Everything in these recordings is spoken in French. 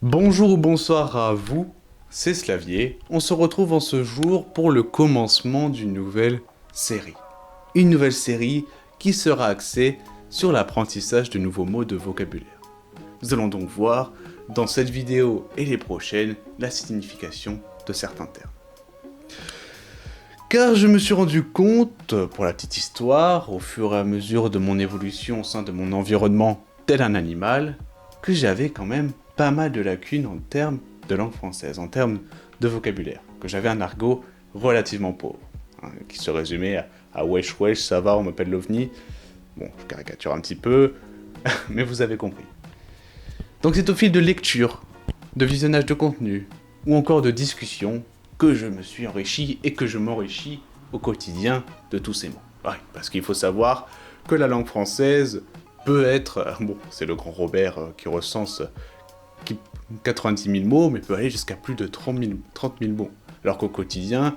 Bonjour ou bonsoir à vous, c'est Slavier. On se retrouve en ce jour pour le commencement d'une nouvelle série. Une nouvelle série qui sera axée sur l'apprentissage de nouveaux mots de vocabulaire. Nous allons donc voir dans cette vidéo et les prochaines la signification de certains termes. Car je me suis rendu compte, pour la petite histoire, au fur et à mesure de mon évolution au sein de mon environnement tel un animal, que j'avais quand même pas mal de lacunes en termes de langue française, en termes de vocabulaire, que j'avais un argot relativement pauvre, qui se résumait à wesh wesh, ça va, on m'appelle l'OVNI. Bon, je caricature un petit peu, mais vous avez compris. Donc c'est au fil de lecture, de visionnage de contenu, ou encore de discussion, que je me suis enrichi et que je m'enrichis au quotidien de tous ces mots. Ouais, parce qu'il faut savoir que la langue française peut être, bon, c'est le grand Robert qui recense 90 000 mots, mais peut aller jusqu'à plus de 30 000 mots. Alors qu'au quotidien,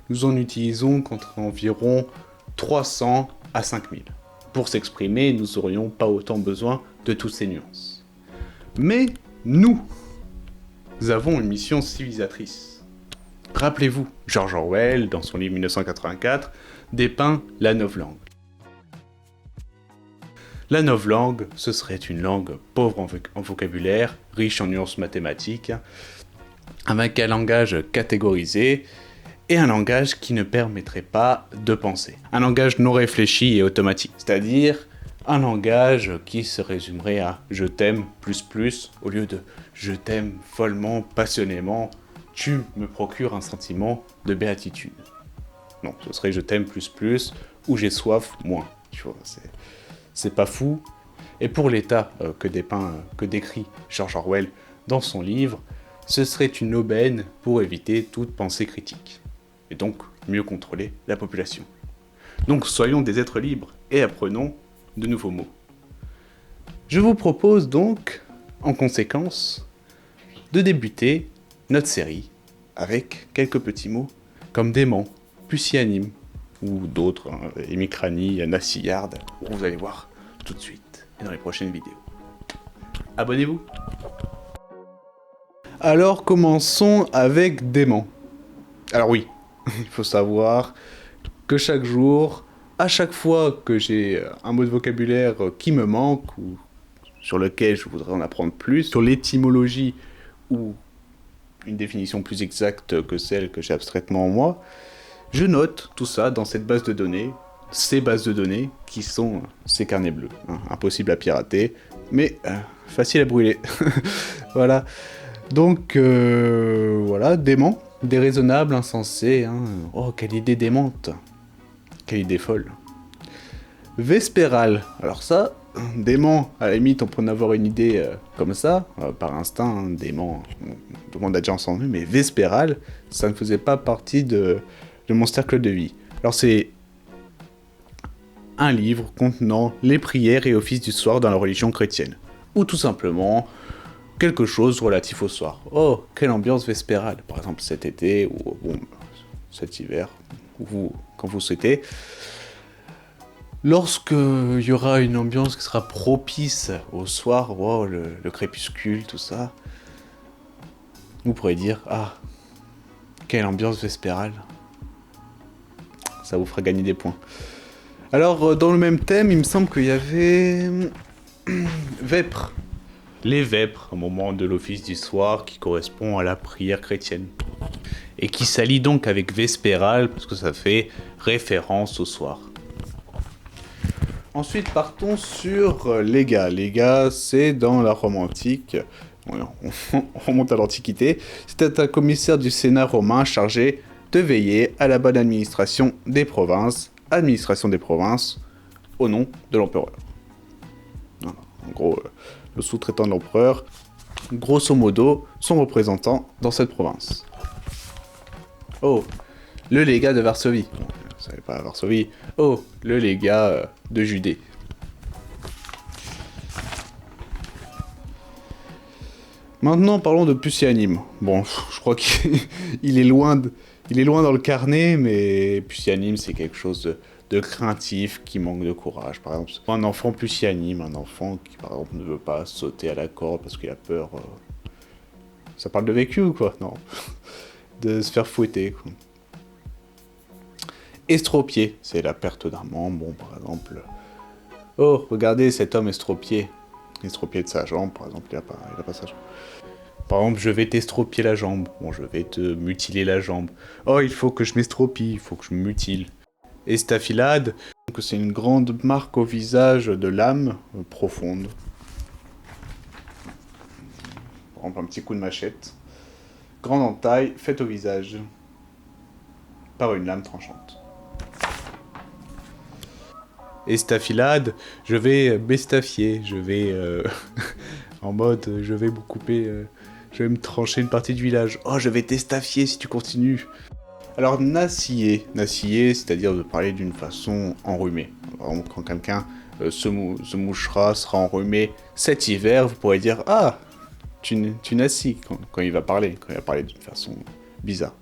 nous en utilisons qu'entre environ 300 à 5 000. Pour s'exprimer, nous n'aurions pas autant besoin de toutes ces nuances. Mais nous avons une mission civilisatrice. Rappelez-vous, George Orwell, dans son livre 1984, dépeint la novlangue. La novlangue, ce serait une langue pauvre en vocabulaire, riche en nuances mathématiques, avec un langage catégorisé et un langage qui ne permettrait pas de penser. Un langage non réfléchi et automatique, c'est-à-dire un langage qui se résumerait à « je t'aime plus plus » au lieu de « je t'aime follement, passionnément, tu me procures un sentiment de béatitude ». Non, ce serait « je t'aime plus plus » ou « j'ai soif moins ». Tu vois, c'est pas fou. Et pour l'état que décrit George Orwell dans son livre, ce serait une aubaine pour éviter toute pensée critique. Et donc, mieux contrôler la population. Donc, soyons des êtres libres et apprenons de nouveaux mots. Je vous propose donc, en conséquence, de débuter notre série avec quelques petits mots comme dément, pusillanime, ou d'autres, hémicranie, nacillarde, vous allez voir tout de suite et dans les prochaines vidéos. Abonnez-vous. Alors commençons avec dément. Alors oui, il faut savoir que chaque jour, à chaque fois que j'ai un mot de vocabulaire qui me manque ou sur lequel je voudrais en apprendre plus, sur l'étymologie ou une définition plus exacte que celle que j'ai abstraitement en moi, je note tout ça dans cette base de données, ces bases de données qui sont ces carnets bleus. Impossible à pirater, mais facile à brûler. Voilà. Donc, voilà, dément, déraisonnable, insensé. Oh, quelle idée démente. Quelle idée folle. Vespéral. Alors ça, dément, à la limite, on peut en avoir une idée comme ça, par instinct, dément, tout le monde a déjà entendu, mais vespéral, ça ne faisait pas partie de mon cercle de vie. Alors c'est un livre contenant les prières et offices du soir dans la religion chrétienne. Ou tout simplement quelque chose relatif au soir. Oh, quelle ambiance vespérale. Par exemple cet été, ou bon, cet hiver, ou quand vous souhaitez. Lorsque il y aura une ambiance qui sera propice au soir, wow, le crépuscule, tout ça, vous pourrez dire, ah, quelle ambiance vespérale. Ça vous fera gagner des points. Alors, dans le même thème, il me semble qu'il y avait vêpres. Les vêpres, au moment de l'office du soir, qui correspond à la prière chrétienne. Et qui s'allie donc avec vespéral, parce que ça fait référence au soir. Ensuite, partons sur les gars. Les gars, c'est dans la Rome antique. On remonte à l'Antiquité. C'était un commissaire du Sénat romain chargé de veiller à la bonne administration des provinces, au nom de l'empereur. En gros, le sous-traitant de l'empereur, grosso modo, son représentant dans cette province. Oh, le légat de Varsovie. Bon, vous savez pas Varsovie. Oh, le légat de Judée. Maintenant, parlons de pusillanime. Bon, je crois qu'il est loin dans le carnet, mais pusillanime, c'est quelque chose de craintif, qui manque de courage. Par exemple, un enfant pusillanime, un enfant qui, par exemple, ne veut pas sauter à la corde parce qu'il a peur Ça parle de vécu ou quoi? Non. De se faire fouetter, quoi. Estropié, c'est la perte d'un membre. Bon, par exemple... Oh, regardez cet homme estropié. Estropié de sa jambe, par exemple, il a pas sa jambe. Par exemple, je vais t'estropier la jambe. Bon, je vais te mutiler la jambe. Oh, il faut que je m'estropie, il faut que je me mutile. Estafilade, c'est une grande marque au visage de l'âme profonde. Par exemple, un petit coup de machette. Grande en taille, faite au visage. Par une lame tranchante. Estafilade, je vais m'estafier, je vais... en mode, je vais me couper... je vais me trancher une partie du village. Oh, je vais t'estafier si tu continues. Alors, naciller, c'est-à-dire de parler d'une façon enrhumée. Par exemple, quand quelqu'un se mouchera, sera enrhumé cet hiver, vous pourrez dire « Ah, tu nacis » quand il va parler d'une façon bizarre.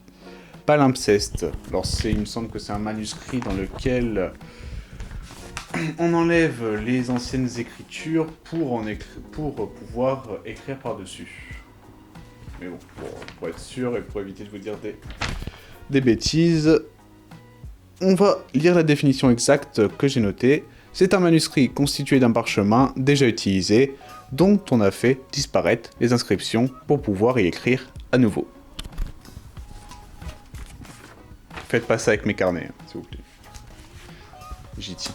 Palimpseste, alors il me semble que c'est un manuscrit dans lequel on enlève les anciennes écritures pour pouvoir écrire par-dessus. Mais bon, pour être sûr et pour éviter de vous dire des bêtises, on va lire la définition exacte que j'ai notée. C'est un manuscrit constitué d'un parchemin déjà utilisé, dont on a fait disparaître les inscriptions pour pouvoir y écrire à nouveau. Faites pas ça avec mes carnets, hein, s'il vous plaît. J'y tiens.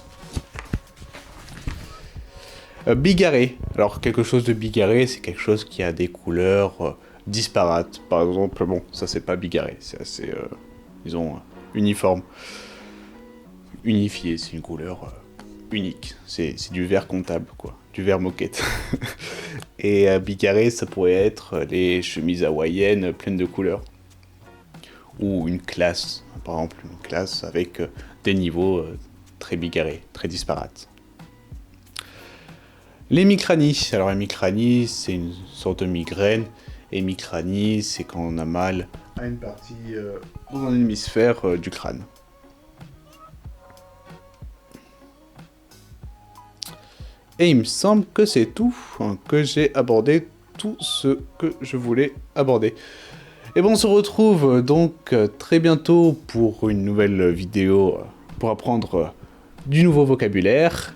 Bigarré. Alors, quelque chose de bigarré, c'est quelque chose qui a des couleurs disparates. Par exemple, bon, ça c'est pas bigarré, c'est assez, disons, uniforme. Unifié, c'est une couleur unique. C'est du vert comptable, quoi. Du vert moquette. Et bigarré, ça pourrait être les chemises hawaïennes pleines de couleurs. Ou une classe, par exemple, une classe avec des niveaux très bigarrés, très disparates. L'hémicranie. Alors l'hémicranie, c'est une sorte de migraine. Hémicranie, c'est quand on a mal à une partie dans un hémisphère du crâne. Et il me semble que c'est tout, hein, que j'ai abordé tout ce que je voulais aborder. Et bon, on se retrouve donc très bientôt pour une nouvelle vidéo pour apprendre du nouveau vocabulaire.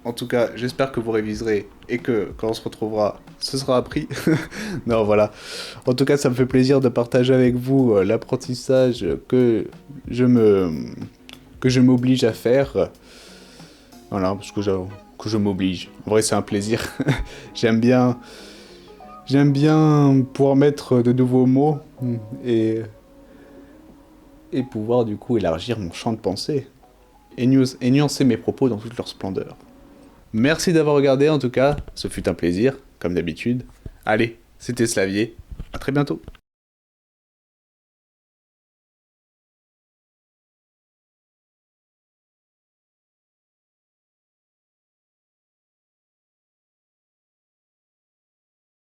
En tout cas, j'espère que vous réviserez et que quand on se retrouvera, ce sera appris. Non, voilà. En tout cas, ça me fait plaisir de partager avec vous l'apprentissage que je m'oblige à faire. Voilà, parce que je m'oblige. En vrai, c'est un plaisir. J'aime bien pouvoir mettre de nouveaux mots et pouvoir du coup élargir mon champ de pensée et nuancer mes propos dans toute leur splendeur. Merci d'avoir regardé en tout cas, ce fut un plaisir, comme d'habitude. Allez, c'était Slavier, à très bientôt.